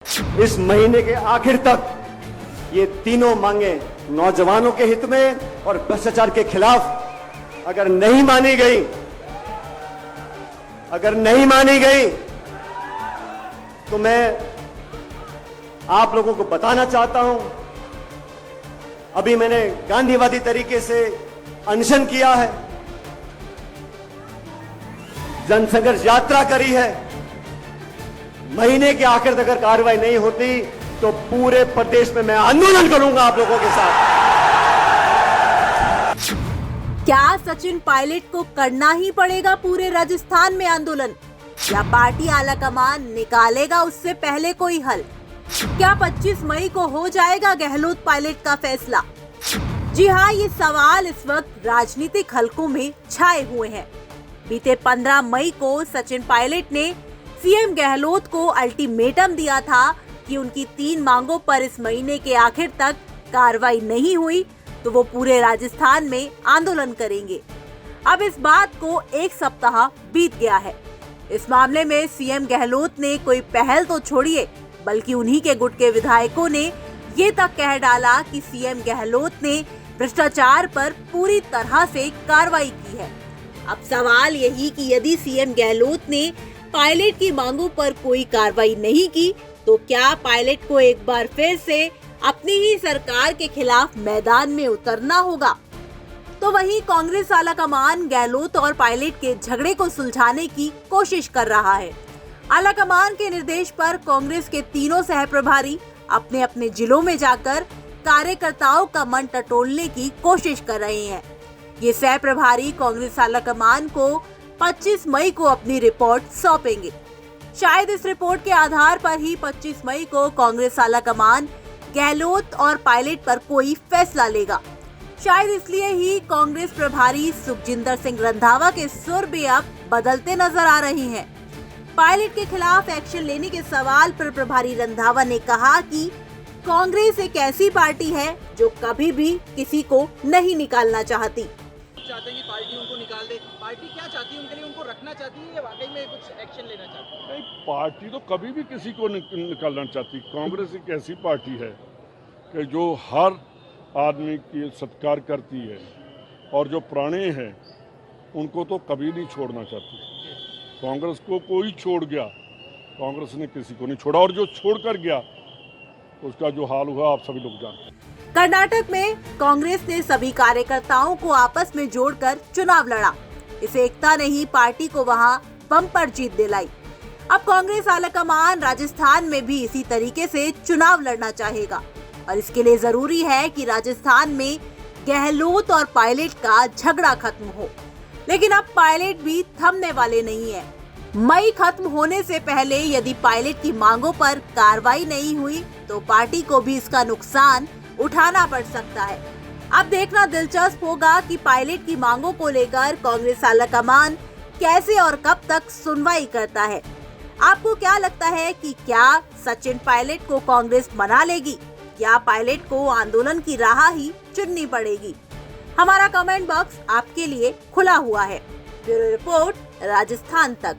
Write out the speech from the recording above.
इस महीने के आखिर तक ये तीनों मांगे नौजवानों के हित में और भ्रष्टाचार के खिलाफ अगर नहीं मानी गई तो मैं आप लोगों को बताना चाहता हूं, अभी मैंने गांधीवादी तरीके से अनशन किया है, जनसंघर्ष यात्रा करी है। महीने के आखिर तक अगर कार्रवाई नहीं होती तो पूरे प्रदेश में मैं आंदोलन करूंगा आप लोगों के साथ। क्या सचिन पायलट को करना ही पड़ेगा पूरे राजस्थान में आंदोलन, या पार्टी आलाकमान निकालेगा उससे पहले कोई हल? क्या 25 मई को हो जाएगा गहलोत पायलट का फैसला? जी हाँ, ये सवाल इस वक्त राजनीतिक हलकों में छाए हुए हैं। बीते 15 मई को सचिन पायलट ने सीएम गहलोत को अल्टीमेटम दिया था कि उनकी 3 मांगों पर इस महीने के आखिर तक कार्रवाई नहीं हुई तो वो पूरे राजस्थान में आंदोलन करेंगे। अब इस बात को 1 सप्ताह बीत गया है। इस मामले में सीएम गहलोत ने कोई पहल तो छोड़िए, बल्कि उन्हीं के गुट के विधायकों ने ये तक कह डाला कि सीएम गहलोत ने भ्रष्टाचार पर पूरी तरह से कार्रवाई की है। अब सवाल यही कि यदि सीएम गहलोत ने पायलट की मांगों पर कोई कार्रवाई नहीं की तो क्या पायलट को एक बार फिर से अपनी ही सरकार के खिलाफ मैदान में उतरना होगा? तो वहीं कांग्रेस आलाकमान गहलोत और पायलट के झगड़े को सुलझाने की कोशिश कर रहा है। आलाकमान के निर्देश पर कांग्रेस के तीनों सहप्रभारी अपने अपने जिलों में जाकर कार्यकर्ताओं का मन टटोलने की कोशिश कर रहे हैं। ये सहप्रभारी कांग्रेस आलाकमान को 25 मई को अपनी रिपोर्ट सौंपेंगे। शायद इस रिपोर्ट के आधार पर ही 25 मई को कांग्रेस आलाकमान गहलोत और पायलट पर कोई फैसला लेगा। शायद इसलिए ही कांग्रेस प्रभारी सुखजिंदर सिंह रंधावा के सुर भी अब बदलते नजर आ रहे हैं। पायलट के खिलाफ एक्शन लेने के सवाल पर प्रभारी रंधावा ने कहा कि कांग्रेस एक ऐसी पार्टी है जो कभी भी किसी को नहीं निकालना चाहती। चाहते हैं कि पार्टी उनको निकाल दे, पार्टी क्या चाहती है उनके लिए? उनको रखना चाहती है या वाकई में कुछ एक्शन लेना चाहती है? नहीं, पार्टी तो कभी भी किसी को निकालना चाहती। कांग्रेस एक ऐसी पार्टी है कि जो हर आदमी की सत्कार करती है और जो पुराने हैं उनको तो कभी नहीं छोड़ना चाहती। कांग्रेस को कोई छोड़ गया, कांग्रेस ने किसी को नहीं छोड़ा, और जो छोड़ कर गया उसका जो हाल हुआ आप सभी लोग जानते हैं। कर्नाटक में कांग्रेस ने सभी कार्यकर्ताओं को आपस में जोड़कर चुनाव लड़ा। इस एकता ने ही पार्टी को वहां बम्पर जीत दिलाई। अब कांग्रेस आलाकमान राजस्थान में भी इसी तरीके से चुनाव लड़ना चाहेगा, और इसके लिए जरूरी है कि राजस्थान में गहलोत और पायलट का झगड़ा खत्म हो। लेकिन अब पायलट भी थमने वाले नहीं है। मई खत्म होने से पहले यदि पायलट की मांगों पर कार्रवाई नहीं हुई तो पार्टी को भी इसका नुकसान उठाना पड़ सकता है। अब देखना दिलचस्प होगा कि पायलट की मांगों को लेकर कांग्रेस आलाकमान कैसे और कब तक सुनवाई करता है। आपको क्या लगता है कि क्या सचिन पायलट को कांग्रेस मना लेगी, या पायलट को आंदोलन की राह ही चुननी पड़ेगी? हमारा कमेंट बॉक्स आपके लिए खुला हुआ है। ब्यूरो रिपोर्ट, राजस्थान तक।